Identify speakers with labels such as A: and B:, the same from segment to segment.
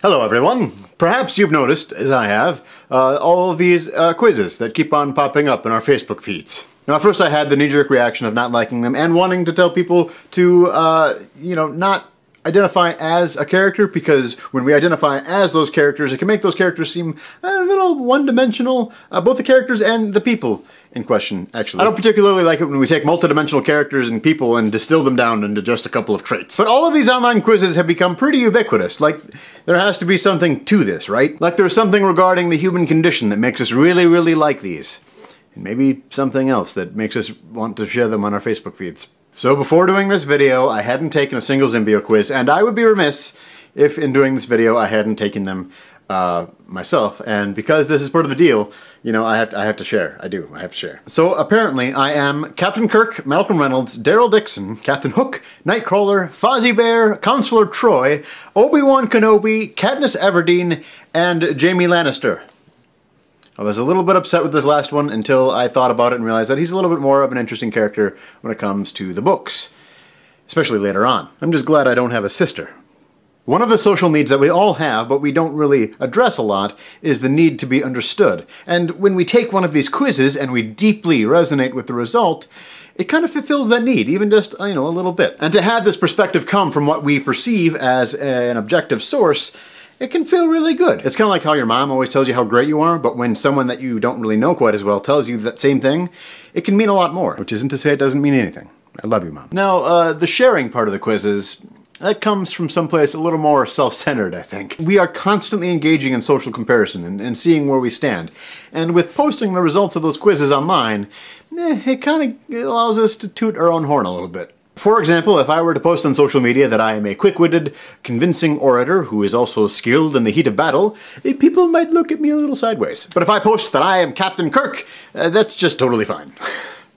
A: Hello everyone! Perhaps you've noticed, as I have, all of these quizzes that keep on popping up in our Facebook feeds. Now at first I had the knee-jerk reaction of not liking them and wanting to tell people to, not identify as a character, because when we identify as those characters, it can make those characters seem a little one-dimensional, both the characters and the people in question, actually. I don't particularly like it when we take multidimensional characters and people and distill them down into just a couple of traits. But all of these online quizzes have become pretty ubiquitous. Like, there has to be something to this, right? Like there's something regarding the human condition that makes us really, really like these. And maybe something else that makes us want to share them on our Facebook feeds. So before doing this video, I hadn't taken a single Zimbio quiz, and I would be remiss if in doing this video I hadn't taken them myself. And because this is part of the deal, you know, I have to share. I have to share. So apparently I am Captain Kirk, Malcolm Reynolds, Daryl Dixon, Captain Hook, Nightcrawler, Fozzie Bear, Counselor Troy, Obi-Wan Kenobi, Katniss Everdeen, and Jaime Lannister. I was a little bit upset with this last one until I thought about it and realized that he's a little bit more of an interesting character when it comes to the books, especially later on. I'm just glad I don't have a sister. One of the social needs that we all have, but we don't really address a lot, is the need to be understood. And when we take one of these quizzes and we deeply resonate with the result, it kind of fulfills that need, even just, a little bit. And to have this perspective come from what we perceive as an objective source, it can feel really good. It's kind of like how your mom always tells you how great you are, but when someone that you don't really know quite as well tells you that same thing, it can mean a lot more. Which isn't to say it doesn't mean anything. I love you, Mom. Now, the sharing part of the quizzes, that comes from someplace a little more self-centered, I think. We are constantly engaging in social comparison and seeing where we stand. And with posting the results of those quizzes online, it kind of allows us to toot our own horn a little bit. For example, if I were to post on social media that I am a quick-witted, convincing orator who is also skilled in the heat of battle, people might look at me a little sideways. But if I post that I am Captain Kirk, that's just totally fine.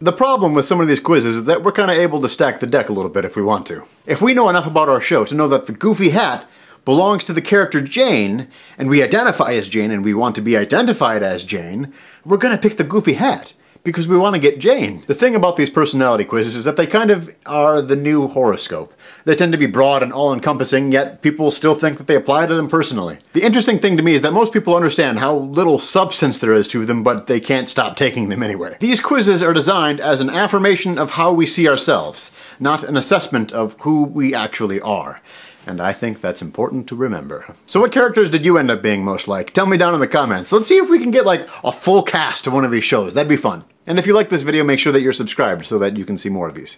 A: The problem with some of these quizzes is that we're kind of able to stack the deck a little bit if we want to. If we know enough about our show to know that the goofy hat belongs to the character Jane, and we identify as Jane and we want to be identified as Jane, we're gonna pick the goofy hat, because we want to get Jane. The thing about these personality quizzes is that they kind of are the new horoscope. They tend to be broad and all-encompassing, yet people still think that they apply to them personally. The interesting thing to me is that most people understand how little substance there is to them, but they can't stop taking them anyway. These quizzes are designed as an affirmation of how we see ourselves, not an assessment of who we actually are. And I think that's important to remember. So what characters did you end up being most like? Tell me down in the comments. Let's see if we can get like a full cast of one of these shows. That'd be fun. And if you like this video, make sure that you're subscribed so that you can see more of these.